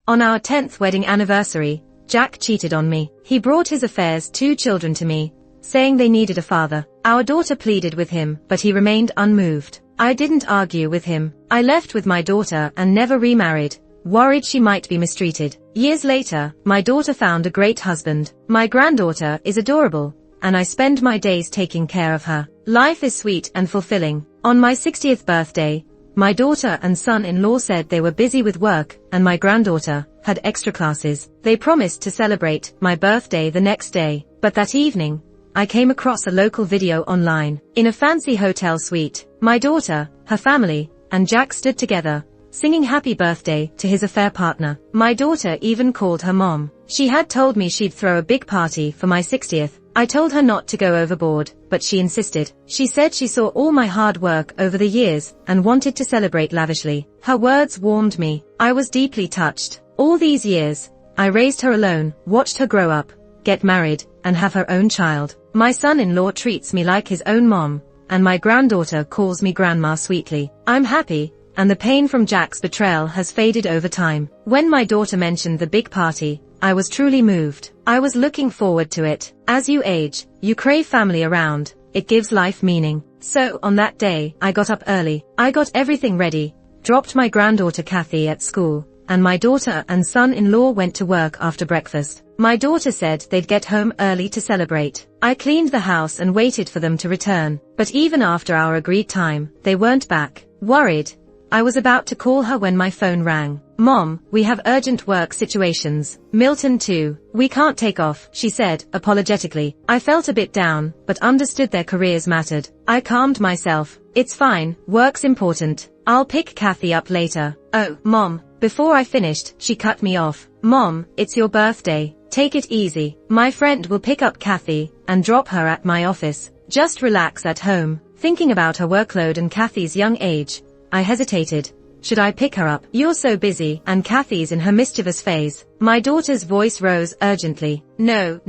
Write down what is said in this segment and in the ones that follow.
On our 10th wedding anniversary, Jack cheated on me. He brought his affair's 2 children to me, saying they needed a father. Our daughter pleaded with him, but he remained unmoved. I didn't argue with him. I left with my daughter and never remarried, worried she might be mistreated. Years later, my daughter found a great husband. My granddaughter is adorable, and I spend my days taking care of her. Life is sweet and fulfilling. On my 60th birthday, my daughter and son-in-law said they were busy with work, and my granddaughter had extra classes. They promised to celebrate my birthday the next day, but that evening, I came across a local video online. In a fancy hotel suite, my daughter, her family, and Jack stood together, singing happy birthday to his affair partner. My daughter even called her mom. She had told me she'd throw a big party for my 60th. I told her not to go overboard, but she insisted. She said she saw all my hard work over the years and wanted to celebrate lavishly. Her words warmed me. I was deeply touched. All these years, I raised her alone, watched her grow up, get married, and have her own child. My son-in-law treats me like his own mom, and my granddaughter calls me grandma sweetly. I'm happy, and the pain from Jack's betrayal has faded over time. When my daughter mentioned the big party, I was truly moved. I was looking forward to it. As you age, you crave family around. It gives life meaning. So, on that day, I got up early. I got everything ready, dropped my granddaughter Kathy at school, and my daughter and son-in-law went to work after breakfast. My daughter said they'd get home early to celebrate. I cleaned the house and waited for them to return. But even after our agreed time, they weren't back. Worried, I was about to call her when my phone rang. Mom, we have urgent work situations. Milton too. We can't take off, she said, apologetically. I felt a bit down, but understood their careers mattered. I calmed myself. It's fine, work's important. I'll pick Kathy up later. Oh, Mom. Before I finished, she cut me off. Mom, it's your birthday. Take it easy. My friend will pick up Kathy and drop her at my office. Just relax at home. Thinking about her workload and Kathy's young age, I hesitated. Should I pick her up? You're so busy, and Kathy's in her mischievous phase. My daughter's voice rose urgently. No,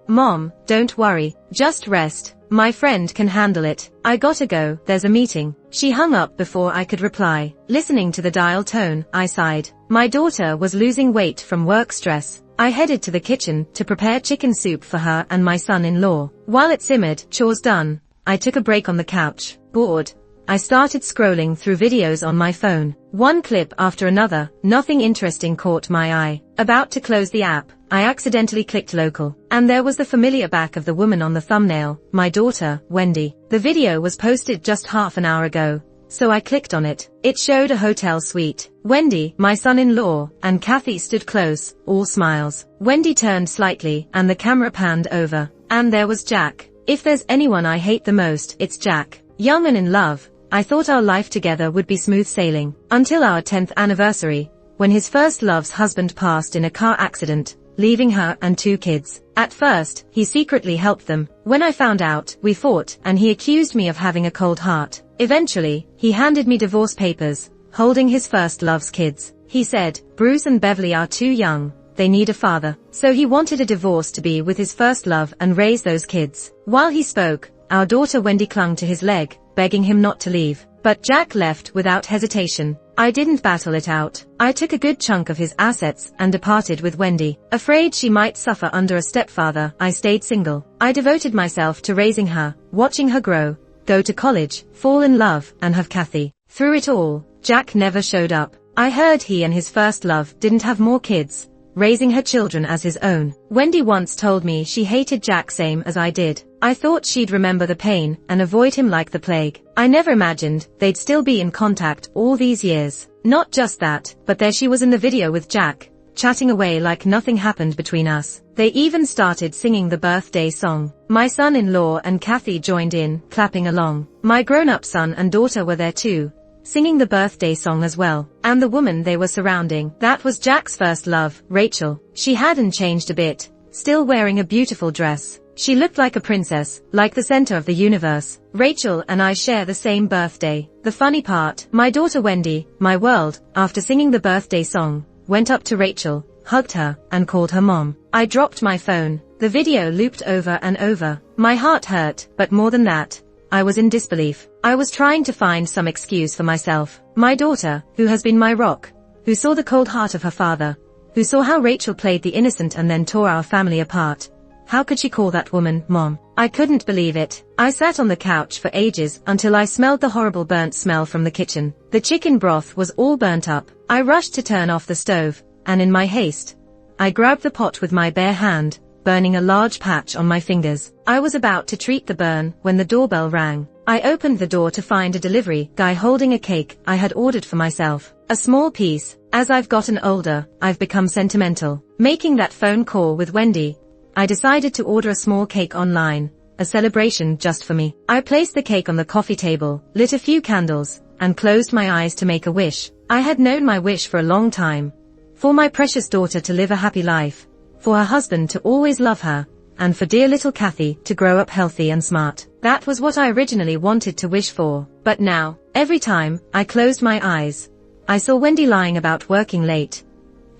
Mom, don't worry. Just rest. My friend can handle it. I gotta go, there's a meeting. She hung up before I could reply. Listening to the dial tone, I sighed. My daughter was losing weight from work stress. I headed to the kitchen to prepare chicken soup for her and my son-in-law. While it simmered, chores done, I took a break on the couch. Bored, I started scrolling through videos on my phone. One clip after another, nothing interesting caught my eye. About to close the app, I accidentally clicked local, and there was the familiar back of the woman on the thumbnail, my daughter, Wendy. The video was posted just half an hour ago, so I clicked on it. It showed a hotel suite. Wendy, my son-in-law, and Kathy stood close, all smiles. Wendy turned slightly, and the camera panned over. And there was Jack. If there's anyone I hate the most, it's Jack. Young and in love, I thought our life together would be smooth sailing. Until our 10th anniversary, when his first love's husband passed in a car accident, leaving her and 2 kids. At first, he secretly helped them. When I found out, we fought, and he accused me of having a cold heart. Eventually, he handed me divorce papers, holding his first love's kids. He said, Bruce and Beverly are too young. They need a father. So he wanted a divorce to be with his first love and raise those kids. While he spoke, our daughter Wendy clung to his leg, begging him not to leave. But Jack left without hesitation. I didn't battle it out. I took a good chunk of his assets and departed with Wendy. Afraid she might suffer under a stepfather, I stayed single. I devoted myself to raising her, watching her grow, go to college, fall in love, and have Kathy. Through it all, Jack never showed up. I heard he and his first love didn't have more kids, raising her children as his own. Wendy once told me she hated Jack same as I did. I thought she'd remember the pain and avoid him like the plague. I never imagined they'd still be in contact all these years. Not just that, but there she was in the video with Jack, chatting away like nothing happened between us. They even started singing the birthday song. My son-in-law and Kathy joined in, clapping along. My grown-up son and daughter were there too, singing the birthday song as well. And the woman they were surrounding, that was Jack's first love, Rachel. She hadn't changed a bit, still wearing a beautiful dress. She looked like a princess, like the center of the universe. Rachel and I share the same birthday. The funny part, my daughter Wendy, my world, after singing the birthday song, went up to Rachel, hugged her, and called her mom. I dropped my phone. The video looped over and over. My heart hurt, but more than that, I was in disbelief. I was trying to find some excuse for myself. My daughter, who has been my rock, who saw the cold heart of her father, who saw how Rachel played the innocent and then tore our family apart. How could she call that woman Mom? I couldn't believe it. I sat on the couch for ages until I smelled the horrible burnt smell from the kitchen. The chicken broth was all burnt up. I rushed to turn off the stove, and in my haste, I grabbed the pot with my bare hand, burning a large patch on my fingers. I was about to treat the burn when the doorbell rang. I opened the door to find a delivery guy holding a cake I had ordered for myself. A small piece. As I've gotten older, I've become sentimental. Making that phone call with Wendy, I decided to order a small cake online, a celebration just for me. I placed the cake on the coffee table, lit a few candles, and closed my eyes to make a wish. I had known my wish for a long time. For my precious daughter to live a happy life, for her husband to always love her, and for dear little Kathy to grow up healthy and smart. That was what I originally wanted to wish for. But now, every time I closed my eyes, I saw Wendy lying about working late,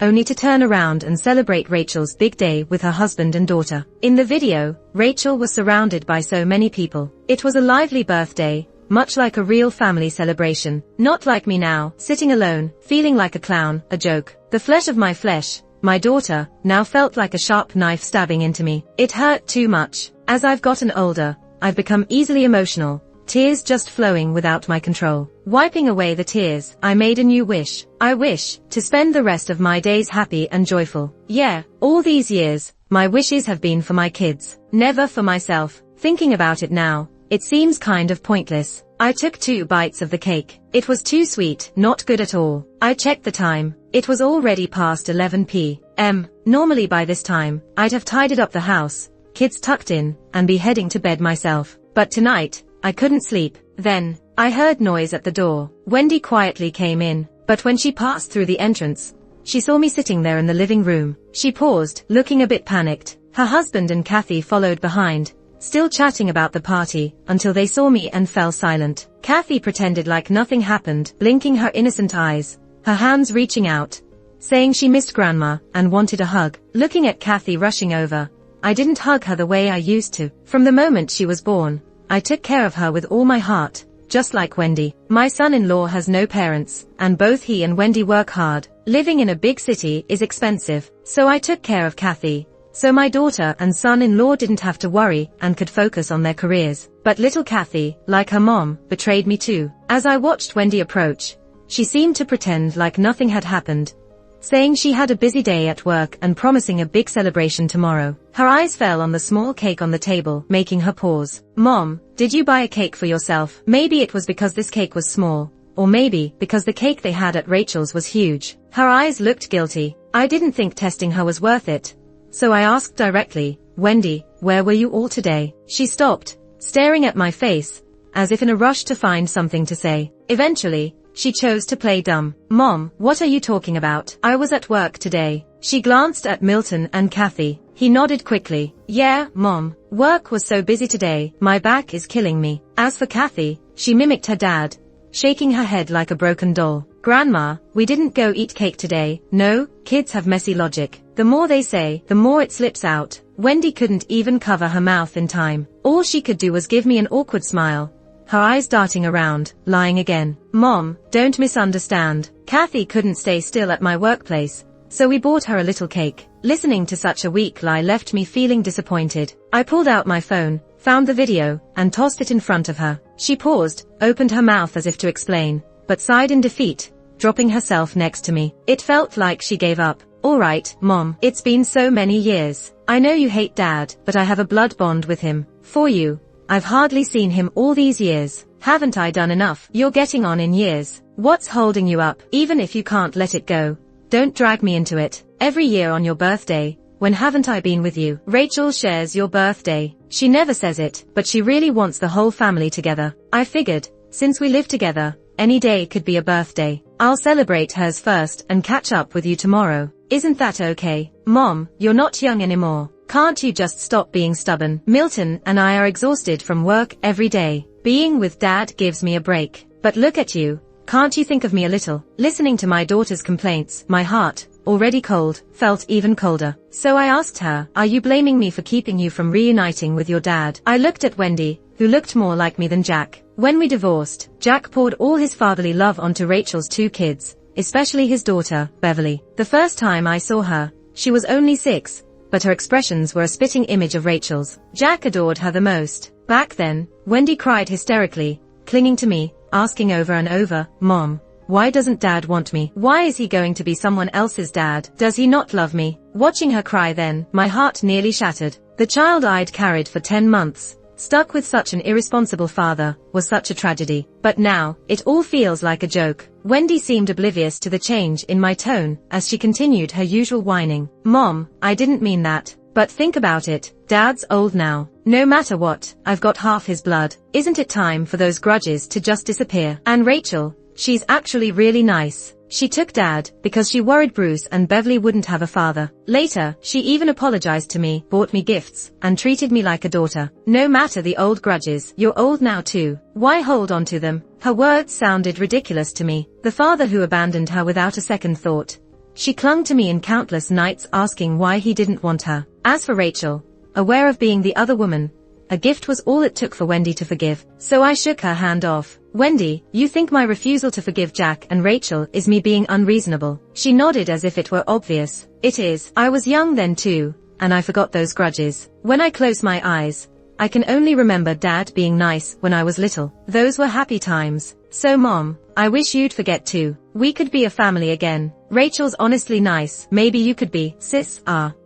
only to turn around and celebrate Rachel's big day with her husband and daughter. In the video, Rachel was surrounded by so many people. It was a lively birthday, much like a real family celebration. Not like me now, sitting alone, feeling like a clown, a joke. The flesh of my flesh, my daughter, now felt like a sharp knife stabbing into me. It hurt too much. As I've gotten older, I've become easily emotional, tears just flowing without my control. Wiping away the tears, I made a new wish. I wish to spend the rest of my days happy and joyful. Yeah, all these years, my wishes have been for my kids, never for myself. Thinking about it now, it seems kind of pointless. I took 2 bites of the cake. It was too sweet, not good at all. I checked the time. It was already past 11 p.m. Normally by this time, I'd have tidied up the house, kids tucked in, and be heading to bed myself. But tonight, I couldn't sleep. Then, I heard noise at the door. Wendy quietly came in, but when she passed through the entrance, she saw me sitting there in the living room. She paused, looking a bit panicked. Her husband and Kathy followed behind, still chatting about the party, until they saw me and fell silent. Kathy pretended like nothing happened, blinking her innocent eyes, her hands reaching out, saying she missed Grandma and wanted a hug. Looking at Kathy rushing over, I didn't hug her the way I used to. From the moment she was born, I took care of her with all my heart, just like Wendy. My son-in-law has no parents, and both he and Wendy work hard. Living in a big city is expensive, so I took care of Kathy, so my daughter and son-in-law didn't have to worry and could focus on their careers. But little Kathy, like her mom, betrayed me too. As I watched Wendy approach, she seemed to pretend like nothing had happened, saying she had a busy day at work and promising a big celebration tomorrow. Her eyes fell on the small cake on the table, making her pause. Mom, did you buy a cake for yourself? Maybe it was because this cake was small, or maybe because the cake they had at Rachel's was huge. Her eyes looked guilty. I didn't think testing her was worth it, so I asked directly, Wendy, where were you all today? She stopped, staring at my face, as if in a rush to find something to say. Eventually, she chose to play dumb. Mom, what are you talking about? I was at work today. She glanced at Milton and Kathy. He nodded quickly. Yeah, Mom. Work was so busy today, my back is killing me. As for Kathy, she mimicked her dad, shaking her head like a broken doll. Grandma, we didn't go eat cake today. No, kids have messy logic. The more they say, the more it slips out. Wendy couldn't even cover her mouth in time. All she could do was give me an awkward smile, her eyes darting around, lying again. Mom, don't misunderstand. Kathy couldn't stay still at my workplace, so we bought her a little cake. Listening to such a weak lie left me feeling disappointed. I pulled out my phone, found the video, and tossed it in front of her. She paused, opened her mouth as if to explain, but sighed in defeat, dropping herself next to me. It felt like she gave up. All right, Mom, it's been so many years. I know you hate Dad, but I have a blood bond with him. For you, I've hardly seen him all these years. Haven't I done enough? You're getting on in years. What's holding you up? Even if you can't let it go, don't drag me into it. Every year on your birthday, when haven't I been with you? Rachel shares your birthday. She never says it, but she really wants the whole family together. I figured, since we live together, any day could be a birthday. I'll celebrate hers first and catch up with you tomorrow. Isn't that okay? Mom, you're not young anymore. Can't you just stop being stubborn? Milton and I are exhausted from work every day. Being with Dad gives me a break. But look at you. Can't you think of me a little? Listening to my daughter's complaints, my heart, already cold, felt even colder. So I asked her, are you blaming me for keeping you from reuniting with your dad? I looked at Wendy, who looked more like me than Jack. When we divorced, Jack poured all his fatherly love onto Rachel's 2 kids, especially his daughter, Beverly. The first time I saw her, she was only 6, but her expressions were a spitting image of Rachel's. Jack adored her the most. Back then, Wendy cried hysterically, clinging to me, asking over and over, "Mom, why doesn't Dad want me? Why is he going to be someone else's dad? Does he not love me?" Watching her cry then, my heart nearly shattered. The child I'd carried for 10 months, stuck with such an irresponsible father, was such a tragedy. But now, it all feels like a joke. Wendy seemed oblivious to the change in my tone as she continued her usual whining. "Mom, I didn't mean that. But think about it, Dad's old now. No matter what, I've got half his blood. Isn't it time for those grudges to just disappear? And Rachel, she's actually really nice. She took Dad because she worried Bruce and Beverly wouldn't have a father. Later, she even apologized to me, bought me gifts, and treated me like a daughter. No matter the old grudges, you're old now too. Why hold on to them?" Her words sounded ridiculous to me. The father who abandoned her without a second thought. She clung to me in countless nights asking why he didn't want her. As for Rachel, aware of being the other woman, a gift was all it took for Wendy to forgive. So I shook her hand off. "Wendy, you think my refusal to forgive Jack and Rachel is me being unreasonable?" She nodded as if it were obvious. "It is. I was young then too, and I forgot those grudges. When I close my eyes, I can only remember Dad being nice when I was little. Those were happy times. So Mom, I wish you'd forget too. We could be a family again. Rachel's honestly nice. Maybe you could be, sis."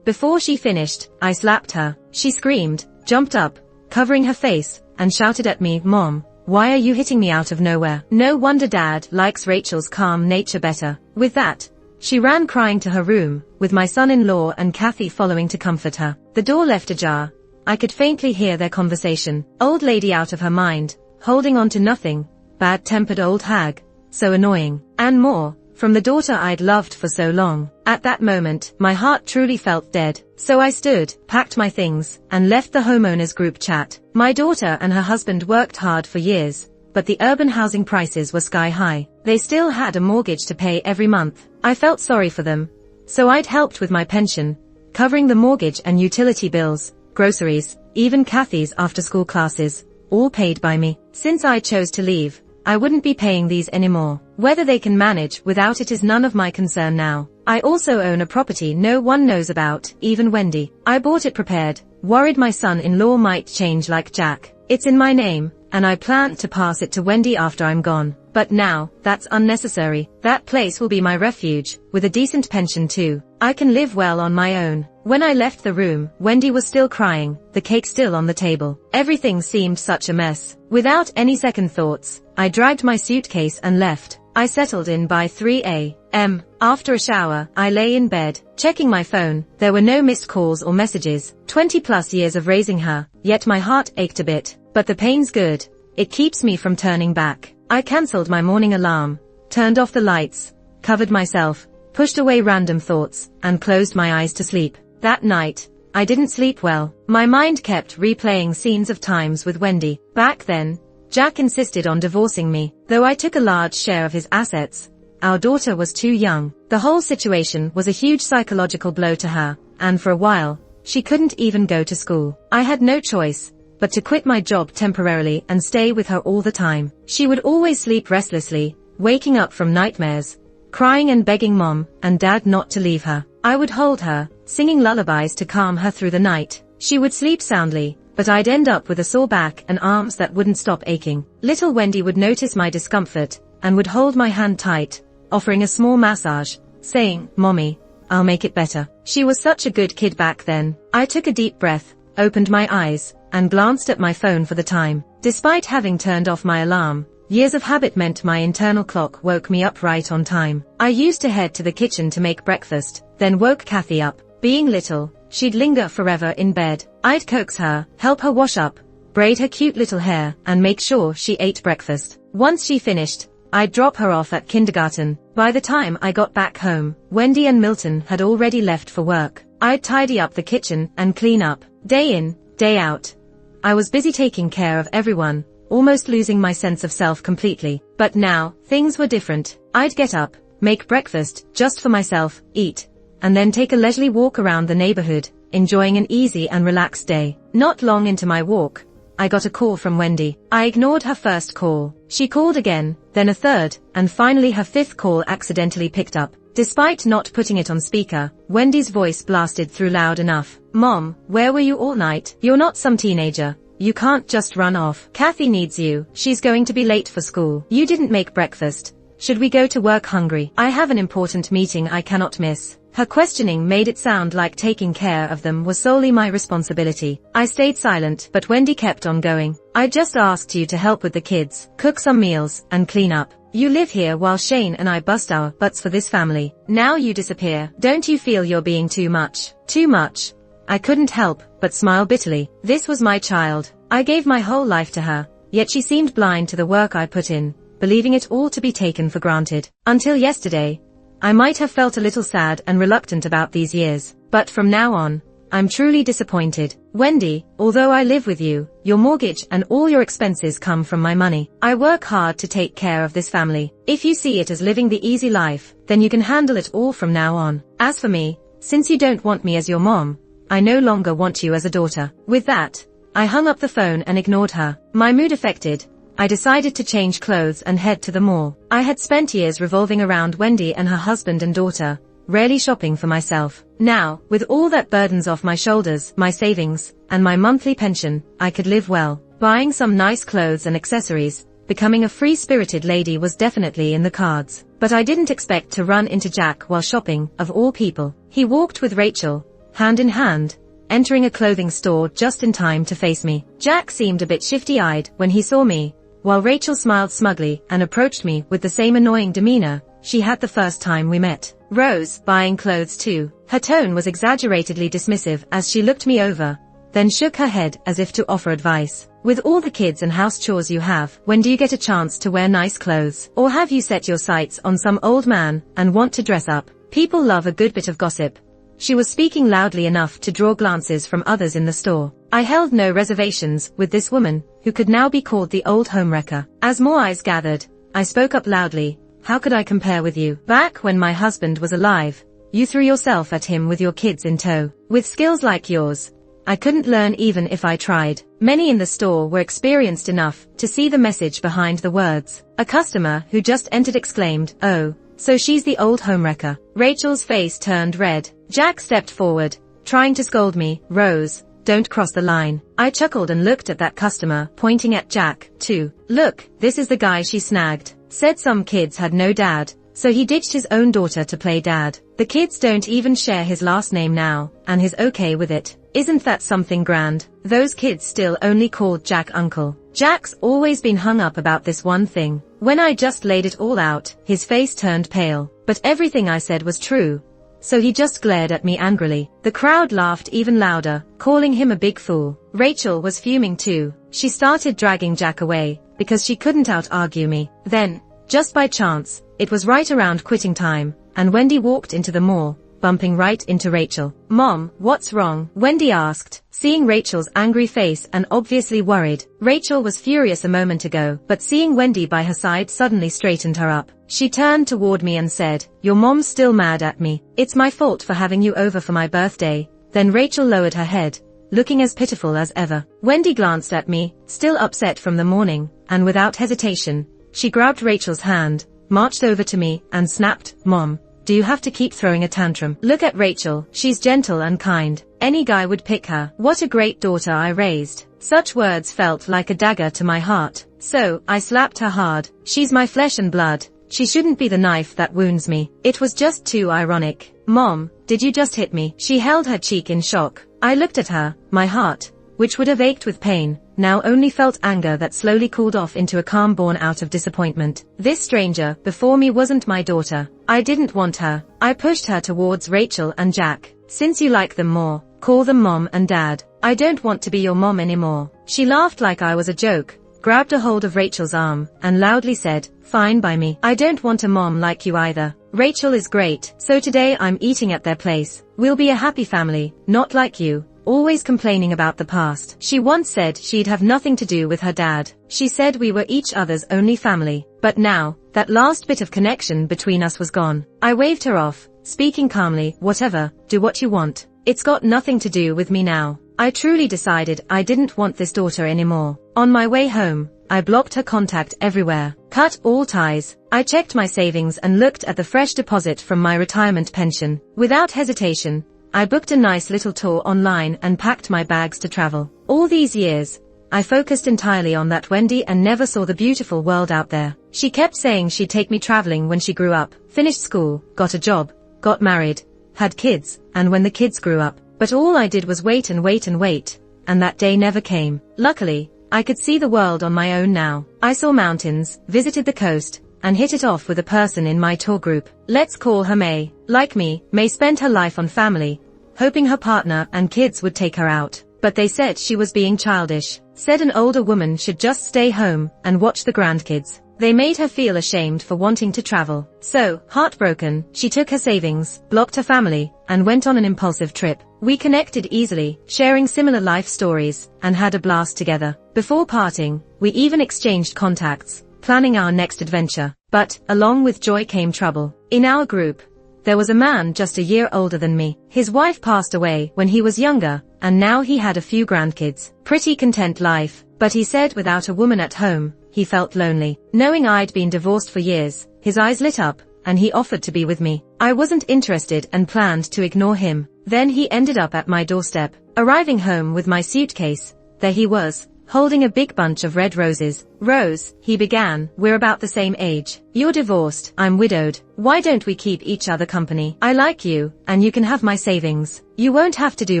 Before she finished, I slapped her. She screamed, jumped up, covering her face, and shouted at me, "Mom, why are you hitting me out of nowhere? No wonder Dad likes Rachel's calm nature better." With that, she ran crying to her room, with my son-in-law and Kathy following to comfort her. The door left ajar. I could faintly hear their conversation. Old lady out of her mind, holding on to nothing, bad-tempered old hag, so annoying, and more, from the daughter I'd loved for so long. At that moment, my heart truly felt dead. So I stood, packed my things, and left the homeowners group chat. My daughter and her husband worked hard for years, but the urban housing prices were sky high. They still had a mortgage to pay every month. I felt sorry for them, so I'd helped with my pension, covering the mortgage and utility bills, groceries, even Kathy's after-school classes, all paid by me. Since I chose to leave, I wouldn't be paying these anymore. Whether they can manage without it is none of my concern now. I also own a property no one knows about, even Wendy. I bought it prepared, worried my son-in-law might change like Jack. It's in my name, and I plan to pass it to Wendy after I'm gone. But now, that's unnecessary. That place will be my refuge, with a decent pension too. I can live well on my own. When I left the room, Wendy was still crying, the cake still on the table. Everything seemed such a mess. Without any second thoughts, I dragged my suitcase and left. I settled in by 3 a.m. After a shower, I lay in bed, checking my phone. There were no missed calls or messages. 20+ years of raising her, yet my heart ached a bit. But the pain's good. It keeps me from turning back. I cancelled my morning alarm, turned off the lights, covered myself, pushed away random thoughts, and closed my eyes to sleep. That night, I didn't sleep well. My mind kept replaying scenes of times with Wendy. Back then, Jack insisted on divorcing me, though I took a large share of his assets. Our daughter was too young. The whole situation was a huge psychological blow to her, and for a while, she couldn't even go to school. I had no choice but to quit my job temporarily and stay with her all the time. She would always sleep restlessly, waking up from nightmares, crying and begging Mom and Dad not to leave her. I would hold her, singing lullabies to calm her through the night. She would sleep soundly, but I'd end up with a sore back and arms that wouldn't stop aching. Little Wendy would notice my discomfort, and would hold my hand tight, offering a small massage, saying, "Mommy, I'll make it better." She was such a good kid back then. I took a deep breath, opened my eyes, and glanced at my phone for the time. Despite having turned off my alarm, years of habit meant my internal clock woke me up right on time. I used to head to the kitchen to make breakfast, then woke Kathy up. Being little, she'd linger forever in bed. I'd coax her, help her wash up, braid her cute little hair, and make sure she ate breakfast. Once she finished, I'd drop her off at kindergarten. By the time I got back home, Wendy and Milton had already left for work. I'd tidy up the kitchen and clean up. Day in, day out, I was busy taking care of everyone, almost losing my sense of self completely. But now, things were different. I'd get up, make breakfast, just for myself, eat, and then take a leisurely walk around the neighborhood, enjoying an easy and relaxed day. Not long into my walk, I got a call from Wendy. I ignored her first call. She called again, then a third, and finally her fifth call accidentally picked up. Despite not putting it on speaker, Wendy's voice blasted through loud enough. Mom, where were you all night? You're not some teenager. You can't just run off. Kathy needs you. She's going to be late for school. You didn't make breakfast. Should we go to work hungry? I have an important meeting I cannot miss. Her questioning made it sound like taking care of them was solely my responsibility. I stayed silent, but Wendy kept on going. I just asked you to help with the kids, cook some meals, and clean up. You live here while Shane and I bust our butts for this family. Now you disappear. Don't you feel you're being too much? Too much? I couldn't help but smile bitterly. This was my child. I gave my whole life to her, yet she seemed blind to the work I put in, believing it all to be taken for granted. Until yesterday, I might have felt a little sad and reluctant about these years, but from now on, I'm truly disappointed. Wendy, although I live with you, your mortgage and all your expenses come from my money. I work hard to take care of this family. If you see it as living the easy life, then you can handle it all from now on. As for me, since you don't want me as your mom, I no longer want you as a daughter. With that, I hung up the phone and ignored her. My mood affected, I decided to change clothes and head to the mall. I had spent years revolving around Wendy and her husband and daughter, rarely shopping for myself. Now, with all that burdens off my shoulders, my savings, and my monthly pension, I could live well. Buying some nice clothes and accessories, becoming a free-spirited lady was definitely in the cards. But I didn't expect to run into Jack while shopping, of all people. He walked with Rachel, hand in hand, entering a clothing store just in time to face me. Jack seemed a bit shifty-eyed when he saw me, while Rachel smiled smugly and approached me with the same annoying demeanor she had the first time we met. Rose, buying clothes too. Her tone was exaggeratedly dismissive as she looked me over, then shook her head as if to offer advice. With all the kids and house chores you have, when do you get a chance to wear nice clothes? Or have you set your sights on some old man and want to dress up? People love a good bit of gossip. She was speaking loudly enough to draw glances from others in the store. I held no reservations with this woman, who could now be called the old homewrecker. As more eyes gathered, I spoke up loudly. How could I compare with you? Back when my husband was alive, you threw yourself at him with your kids in tow. With skills like yours, I couldn't learn even if I tried. Many in the store were experienced enough to see the message behind the words. A customer who just entered exclaimed, "Oh, so she's the old homewrecker." Rachel's face turned red. Jack stepped forward, trying to scold me. "Rose, don't cross the line." I chuckled and looked at that customer, pointing at Jack, too. "Look, this is the guy she snagged. Said some kids had no dad, so he ditched his own daughter to play dad. The kids don't even share his last name now, and he's okay with it. Isn't that something grand?" Those kids still only called Jack uncle. Jack's always been hung up about this one thing. When I just laid it all out, his face turned pale. But everything I said was true, so he just glared at me angrily. The crowd laughed even louder, calling him a big fool. Rachel was fuming too. She started dragging Jack away, because she couldn't out-argue me. Then, just by chance, it was right around quitting time, and Wendy walked into the mall, bumping right into Rachel. "Mom, what's wrong?" Wendy asked, seeing Rachel's angry face and obviously worried. Rachel was furious a moment ago, but seeing Wendy by her side suddenly straightened her up. She turned toward me and said, "Your mom's still mad at me. It's my fault for having you over for my birthday." Then Rachel lowered her head, looking as pitiful as ever. Wendy glanced at me, still upset from the morning, and without hesitation, she grabbed Rachel's hand, marched over to me, and snapped, "Mom, do you have to keep throwing a tantrum? Look at Rachel, she's gentle and kind. Any guy would pick her. What a great daughter I raised." Such words felt like a dagger to my heart. So, I slapped her hard. She's my flesh and blood. She shouldn't be the knife that wounds me. It was just too ironic. "Mom, did you just hit me?" She held her cheek in shock. I looked at her, my heart, which would have ached with pain, now only felt anger that slowly cooled off into a calm born out of disappointment. This stranger before me wasn't my daughter. I didn't want her. I pushed her towards Rachel and Jack. "Since you like them more, call them Mom and Dad. I don't want to be your mom anymore." She laughed like I was a joke, grabbed a hold of Rachel's arm, and loudly said, "Fine by me. I don't want a mom like you either. Rachel is great, so today I'm eating at their place. We'll be a happy family, not like you, always complaining about the past." She once said she'd have nothing to do with her dad. She said we were each other's only family. But now, that last bit of connection between us was gone. I waved her off, speaking calmly, "Whatever, do what you want." It's got nothing to do with me now. I truly decided I didn't want this daughter anymore. On my way home, I blocked her contact everywhere, cut all ties. I checked my savings and looked at the fresh deposit from my retirement pension. Without hesitation, I booked a nice little tour online and packed my bags to travel. All these years, I focused entirely on that Wendy and never saw the beautiful world out there. She kept saying she'd take me traveling when she grew up, finished school, got a job, got married, had kids, and when the kids grew up. But all I did was wait and wait and wait, and that day never came. Luckily, I could see the world on my own now. I saw mountains, visited the coast, and hit it off with a person in my tour group. Let's call her May. Like me, May spent her life on family, hoping her partner and kids would take her out. But they said she was being childish, said an older woman should just stay home and watch the grandkids. They made her feel ashamed for wanting to travel. So, heartbroken, she took her savings, blocked her family, and went on an impulsive trip. We connected easily, sharing similar life stories, and had a blast together. Before parting, we even exchanged contacts, planning our next adventure. But, along with joy came trouble. In our group, there was a man just a year older than me. His wife passed away when he was younger, and now he had a few grandkids. Pretty content life, but he said without a woman at home, he felt lonely. Knowing I'd been divorced for years, his eyes lit up, and he offered to be with me. I wasn't interested and planned to ignore him. Then he ended up at my doorstep. Arriving home with my suitcase, there he was, holding a big bunch of red roses. "Rose," he began, "we're about the same age. You're divorced, I'm widowed. Why don't we keep each other company? I like you, and you can have my savings. You won't have to do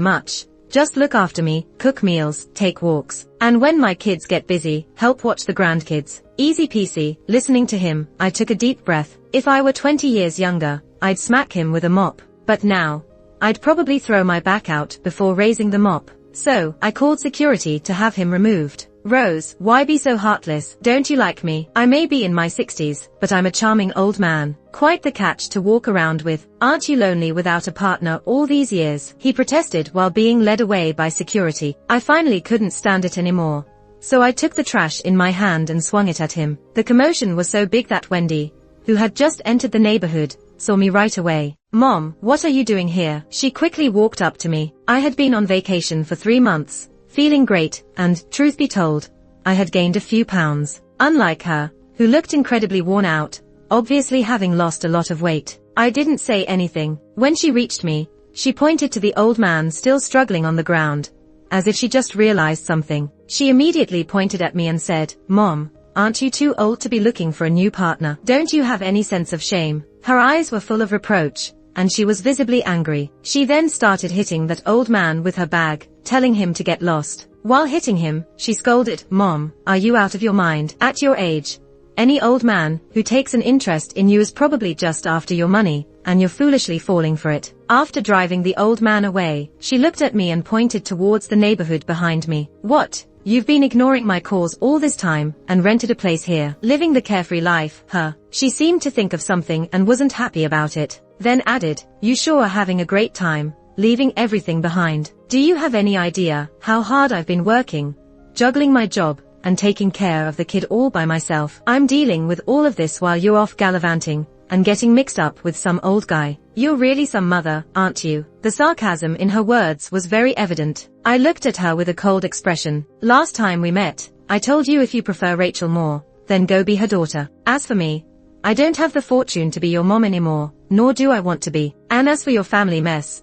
much. Just look after me, cook meals, take walks. And when my kids get busy, help watch the grandkids." Easy peasy. Listening to him, I took a deep breath. If I were 20 years younger, I'd smack him with a mop. But now, I'd probably throw my back out before raising the mop. So, I called security to have him removed. "Rose, why be so heartless? Don't you like me? I may be in my 60s, but I'm a charming old man. Quite the catch to walk around with. Aren't you lonely without a partner all these years?" He protested while being led away by security. I finally couldn't stand it anymore. So I took the trash in my hand and swung it at him. The commotion was so big that Wendy, who had just entered the neighborhood, saw me right away. "Mom, what are you doing here?" She quickly walked up to me. I had been on vacation for 3 months, feeling great, and, truth be told, I had gained a few pounds. Unlike her, who looked incredibly worn out, obviously having lost a lot of weight. I didn't say anything. When she reached me, she pointed to the old man still struggling on the ground, as if she just realized something. She immediately pointed at me and said, "Mom, aren't you too old to be looking for a new partner? Don't you have any sense of shame?" Her eyes were full of reproach, and she was visibly angry. She then started hitting that old man with her bag, telling him to get lost. While hitting him, she scolded, "Mom, are you out of your mind? At your age, any old man who takes an interest in you is probably just after your money, and you're foolishly falling for it." After driving the old man away, she looked at me and pointed towards the neighborhood behind me. "What? You've been ignoring my calls all this time, and rented a place here, living the carefree life, huh?" She seemed to think of something and wasn't happy about it. Then added, "You sure are having a great time, leaving everything behind. Do you have any idea how hard I've been working, juggling my job, and taking care of the kid all by myself? I'm dealing with all of this while you're off gallivanting, and getting mixed up with some old guy. You're really some mother, aren't you?" The sarcasm in her words was very evident. I looked at her with a cold expression. "Last time we met, I told you if you prefer Rachel more, then go be her daughter. As for me, I don't have the fortune to be your mom anymore, nor do I want to be. And as for your family mess,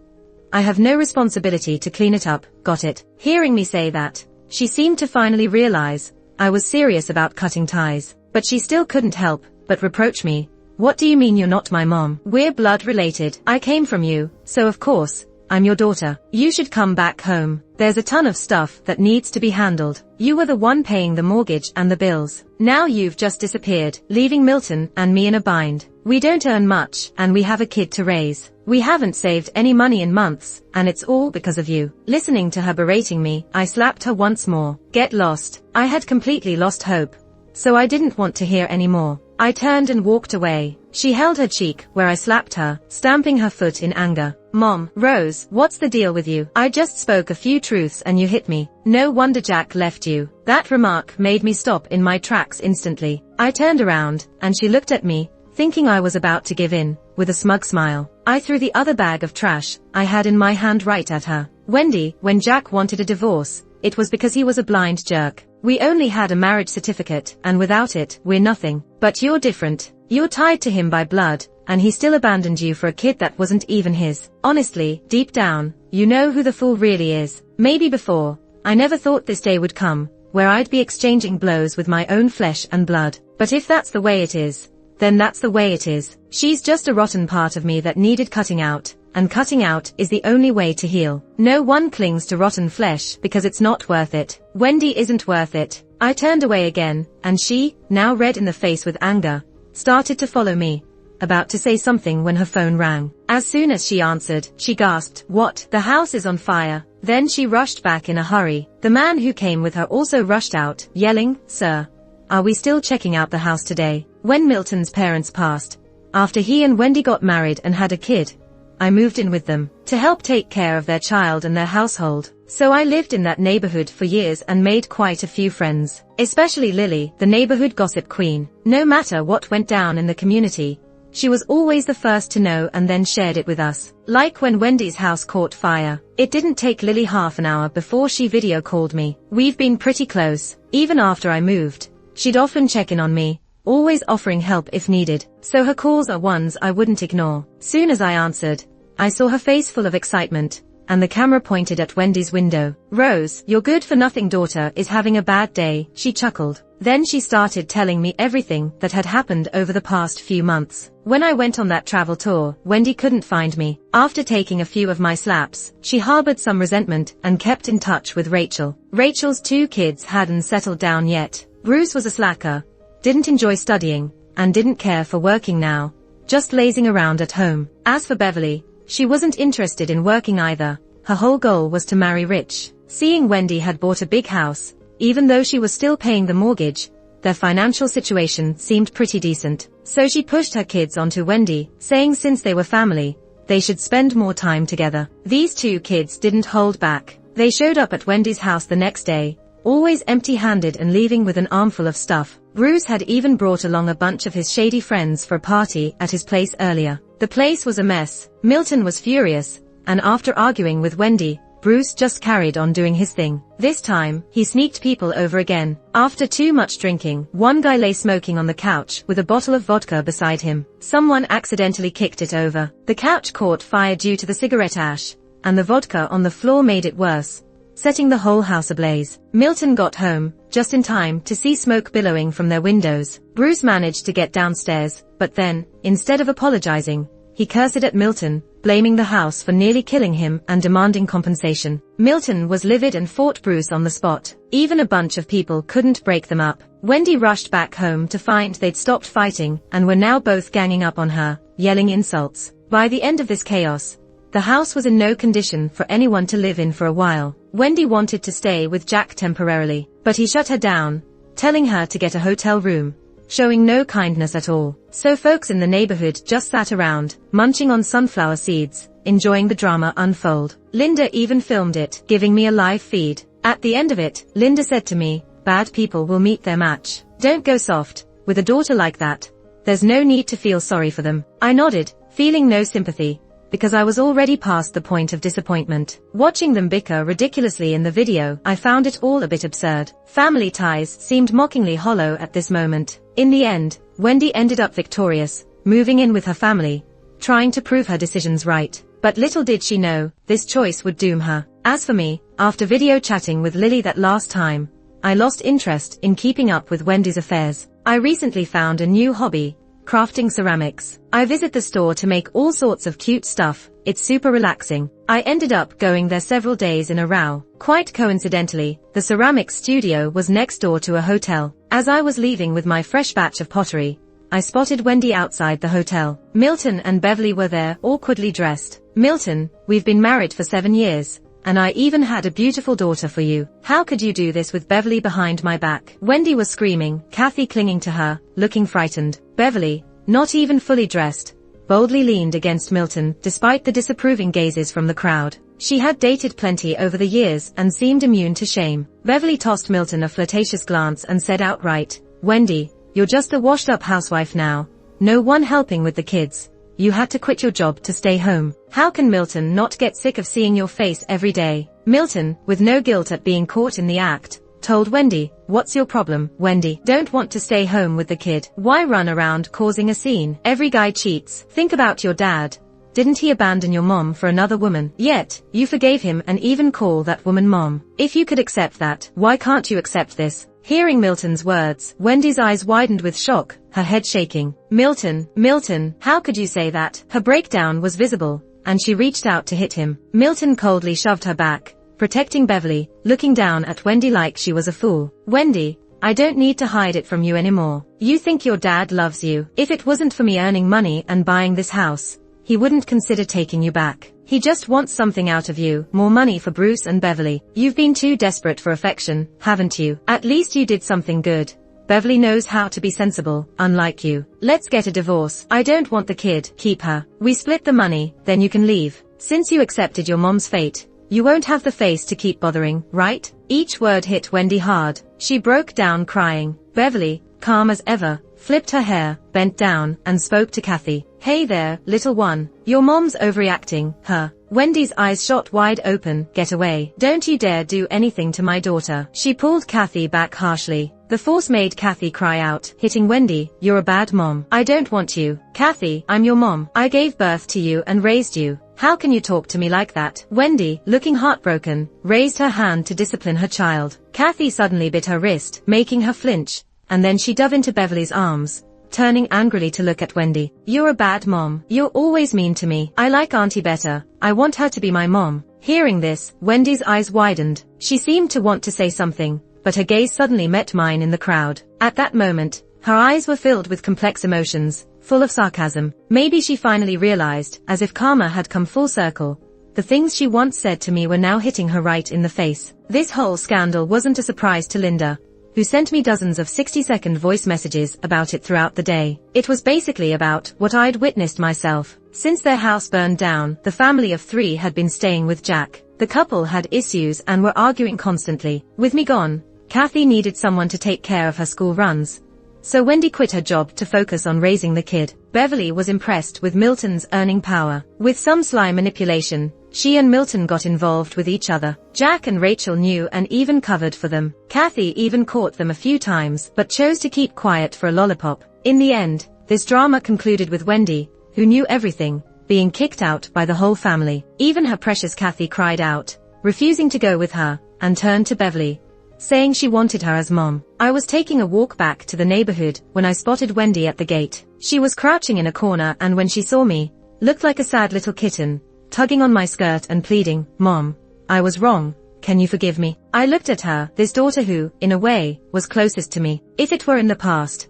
I have no responsibility to clean it up, got it?" Hearing me say that, she seemed to finally realize I was serious about cutting ties. But she still couldn't help but reproach me. "What do you mean you're not my mom? We're blood related. I came from you, so of course, I'm your daughter. You should come back home. There's a ton of stuff that needs to be handled. You were the one paying the mortgage and the bills. Now you've just disappeared, leaving Milton and me in a bind. We don't earn much, and we have a kid to raise. We haven't saved any money in months, and it's all because of you." Listening to her berating me, I slapped her once more. "Get lost." I had completely lost hope, so I didn't want to hear any more. I turned and walked away. She held her cheek where I slapped her, stamping her foot in anger. "Mom, Rose, what's the deal with you? I just spoke a few truths and you hit me. No wonder Jack left you." That remark made me stop in my tracks instantly. I turned around, and she looked at me, thinking I was about to give in, with a smug smile. I threw the other bag of trash I had in my hand right at her. Wendy, when Jack wanted a divorce, it was because he was a blind jerk. We only had a marriage certificate, and without it, we're nothing. But you're different. You're tied to him by blood, and he still abandoned you for a kid that wasn't even his. Honestly, deep down, you know who the fool really is. Maybe before, I never thought this day would come, where I'd be exchanging blows with my own flesh and blood. But if that's the way it is, then that's the way it is. She's just a rotten part of me that needed cutting out, and cutting out is the only way to heal. No one clings to rotten flesh because it's not worth it. Wendy isn't worth it. I turned away again, and she, now red in the face with anger, started to follow me, about to say something when her phone rang. As soon as she answered, she gasped, "What? The house is on fire." Then she rushed back in a hurry. The man who came with her also rushed out, yelling, "Sir, are we still checking out the house today?" When Milton's parents passed, after he and Wendy got married and had a kid, I moved in with them to help take care of their child and their household. So I lived in that neighborhood for years and made quite a few friends, especially Lily, the neighborhood gossip queen. No matter what went down in the community, she was always the first to know and then shared it with us. Like when Wendy's house caught fire, it didn't take Lily half an hour before she video called me. We've been pretty close. Even after I moved, she'd often check in on me, always offering help if needed. So her calls are ones I wouldn't ignore. Soon as I answered, I saw her face full of excitement, and the camera pointed at Wendy's window. "Rose, your good-for-nothing daughter is having a bad day," she chuckled. Then she started telling me everything that had happened over the past few months. When I went on that travel tour, Wendy couldn't find me. After taking a few of my slaps, she harbored some resentment and kept in touch with Rachel. Rachel's 2 kids hadn't settled down yet. Bruce was a slacker, didn't enjoy studying, and didn't care for working now, just lazing around at home. As for Beverly, she wasn't interested in working either. Her whole goal was to marry rich. Seeing Wendy had bought a big house, even though she was still paying the mortgage, their financial situation seemed pretty decent. So she pushed her kids onto Wendy, saying since they were family, they should spend more time together. These 2 kids didn't hold back. They showed up at Wendy's house the next day, always empty-handed and leaving with an armful of stuff. Bruce had even brought along a bunch of his shady friends for a party at his place earlier. The place was a mess. Milton was furious, and after arguing with Wendy, Bruce just carried on doing his thing. This time, he sneaked people over again. After too much drinking, one guy lay smoking on the couch with a bottle of vodka beside him. Someone accidentally kicked it over. The couch caught fire due to the cigarette ash, and the vodka on the floor made it worse, setting the whole house ablaze. Milton got home just in time to see smoke billowing from their windows. Bruce managed to get downstairs, but then, instead of apologizing, he cursed at Milton, blaming the house for nearly killing him and demanding compensation. Milton was livid and fought Bruce on the spot. Even a bunch of people couldn't break them up. Wendy rushed back home to find they'd stopped fighting and were now both ganging up on her, yelling insults. By the end of this chaos, the house was in no condition for anyone to live in for a while. Wendy wanted to stay with Jack temporarily, but he shut her down, telling her to get a hotel room, showing no kindness at all. So folks in the neighborhood just sat around, munching on sunflower seeds, enjoying the drama unfold. Linda even filmed it, giving me a live feed. At the end of it, Linda said to me, "Bad people will meet their match. Don't go soft. With a daughter like that, there's no need to feel sorry for them." I nodded, feeling no sympathy, because I was already past the point of disappointment. Watching them bicker ridiculously in the video, I found it all a bit absurd. Family ties seemed mockingly hollow at this moment. In the end, Wendy ended up victorious, moving in with her family, trying to prove her decisions right. But little did she know, this choice would doom her. As for me, after video chatting with Lily that last time, I lost interest in keeping up with Wendy's affairs. I recently found a new hobby, crafting ceramics. I visit the store to make all sorts of cute stuff. It's super relaxing. I ended up going there several days in a row. Quite coincidentally, the ceramics studio was next door to a hotel. As I was leaving with my fresh batch of pottery, I spotted Wendy outside the hotel. Milton and Beverly were there, awkwardly dressed. "Milton, we've been married for 7 years, and I even had a beautiful daughter for you. How could you do this with Beverly behind my back?" Wendy was screaming, Kathy clinging to her, looking frightened. Beverly, not even fully dressed, boldly leaned against Milton despite the disapproving gazes from the crowd. She had dated plenty over the years and seemed immune to shame. Beverly tossed Milton a flirtatious glance and said outright, "Wendy, you're just a washed-up housewife now, no one helping with the kids. you had to quit your job to stay home. How can Milton not get sick of seeing your face every day? Milton, with no guilt at being caught in the act, told Wendy, "What's your problem, Wendy? Don't want to stay home with the kid? Why run around causing a scene? Every guy cheats. Think about your dad. Didn't he abandon your mom for another woman? Yet, you forgave him and even call that woman mom. If you could accept that, why can't you accept this?" Hearing Milton's words, Wendy's eyes widened with shock, her head shaking. Milton, how could you say that?" Her breakdown was visible, and she reached out to hit him. Milton coldly shoved her back, protecting Beverly, looking down at Wendy like she was a fool. "Wendy, I don't need to hide it from you anymore. You think your dad loves you. If it wasn't for me earning money and buying this house, he wouldn't consider taking you back. He just wants something out of you, more money for Bruce and Beverly. You've been too desperate for affection, haven't you? At least you did something good. Beverly knows how to be sensible, unlike you. Let's get a divorce. I don't want the kid. Keep her. We split the money, then you can leave. Since you accepted your mom's fate, you won't have the face to keep bothering, right?" Each word hit Wendy hard. She broke down crying. Beverly, calm as ever, flipped her hair, bent down, and spoke to Kathy. "Hey there, little one. Your mom's overreacting, huh?" Wendy's eyes shot wide open. "Get away. Don't you dare do anything to my daughter." She pulled Kathy back harshly. The force made Kathy cry out, hitting Wendy, "You're a bad mom. I don't want you. Kathy, I'm your mom. I gave birth to you and raised you. How can you talk to me like that?" Wendy, looking heartbroken, raised her hand to discipline her child. Kathy suddenly bit her wrist, making her flinch, and then she dove into Beverly's arms, turning angrily to look at Wendy. "You're a bad mom. You're always mean to me. I like Auntie better. I want her to be my mom." Hearing this, Wendy's eyes widened. She seemed to want to say something, but her gaze suddenly met mine in the crowd. At that moment, her eyes were filled with complex emotions, full of sarcasm. Maybe she finally realized, as if karma had come full circle, the things she once said to me were now hitting her right in the face. This whole scandal wasn't a surprise to Linda, who sent me dozens of 60-second voice messages about it throughout the day. It was basically about what I'd witnessed myself. Since their house burned down, the family of 3 had been staying with Jack. The couple had issues and were arguing constantly. With me gone, Kathy needed someone to take care of her school runs, so Wendy quit her job to focus on raising the kid. Beverly was impressed with Milton's earning power. With some sly manipulation, she and Milton got involved with each other. Jack and Rachel knew and even covered for them. Kathy even caught them a few times, but chose to keep quiet for a lollipop. In the end, this drama concluded with Wendy, who knew everything, being kicked out by the whole family. Even her precious Kathy cried out, refusing to go with her, and turned to Beverly, saying she wanted her as mom. I was taking a walk back to the neighborhood when I spotted Wendy at the gate. She was crouching in a corner and when she saw me, looked like a sad little kitten, tugging on my skirt and pleading, "Mom, I was wrong. Can you forgive me?" I looked at her, this daughter who, in a way, was closest to me. If it were in the past,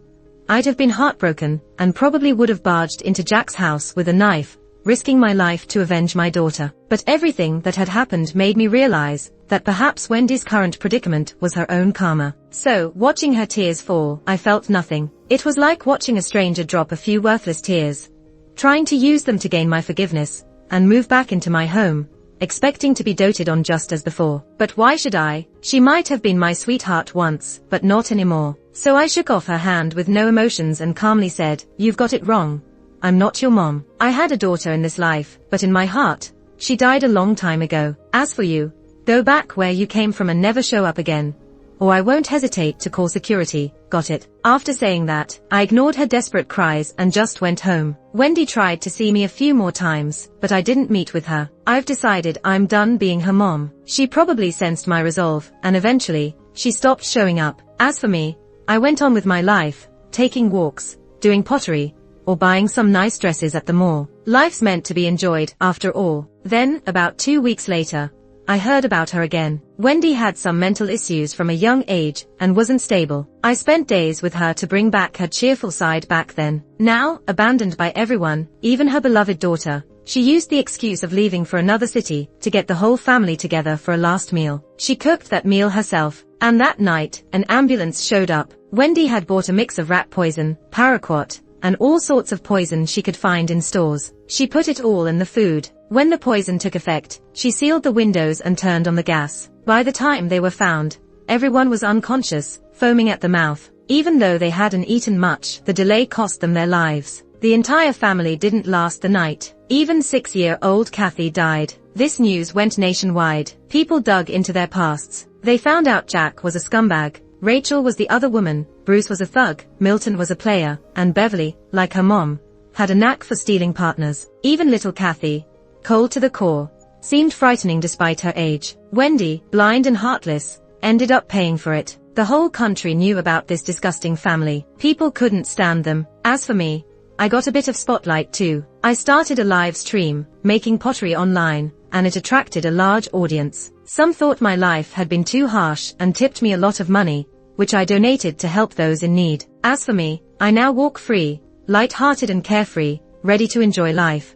I'd have been heartbroken, and probably would have barged into Jack's house with a knife, risking my life to avenge my daughter. But everything that had happened made me realize that perhaps Wendy's current predicament was her own karma. So, watching her tears fall, I felt nothing. It was like watching a stranger drop a few worthless tears, trying to use them to gain my forgiveness, and move back into my home, expecting to be doted on just as before. But why should I? She might have been my sweetheart once, but not anymore. So I shook off her hand with no emotions and calmly said, "You've got it wrong. I'm not your mom. I had a daughter in this life, but in my heart, she died a long time ago. As for you, go back where you came from and never show up again, or I won't hesitate to call security. Got it?" After saying that, I ignored her desperate cries and just went home. Wendy tried to see me a few more times, but I didn't meet with her. I've decided I'm done being her mom. She probably sensed my resolve, and eventually, she stopped showing up. As for me, I went on with my life, taking walks, doing pottery, or buying some nice dresses at the mall. Life's meant to be enjoyed, after all. Then, about 2 weeks later, I heard about her again. Wendy had some mental issues from a young age, and wasn't stable. I spent days with her to bring back her cheerful side back then. Now, abandoned by everyone, even her beloved daughter, she used the excuse of leaving for another city to get the whole family together for a last meal. She cooked that meal herself, and that night, an ambulance showed up. Wendy had bought a mix of rat poison, paraquat, and all sorts of poison she could find in stores. She put it all in the food. When the poison took effect, she sealed the windows and turned on the gas. By the time they were found, everyone was unconscious, foaming at the mouth. Even though they hadn't eaten much, the delay cost them their lives. The entire family didn't last the night. Even 6-year-old Kathy died. This news went nationwide. People dug into their pasts. They found out Jack was a scumbag, Rachel was the other woman, Bruce was a thug, Milton was a player, and Beverly, like her mom, had a knack for stealing partners. Even little Kathy, cold to the core, seemed frightening despite her age. Wendy, blind and heartless, ended up paying for it. The whole country knew about this disgusting family. People couldn't stand them. As for me, I got a bit of spotlight too. I started a live stream, making pottery online, and it attracted a large audience. Some thought my life had been too harsh and tipped me a lot of money, which I donated to help those in need. As for me, I now walk free, light-hearted and carefree, ready to enjoy life.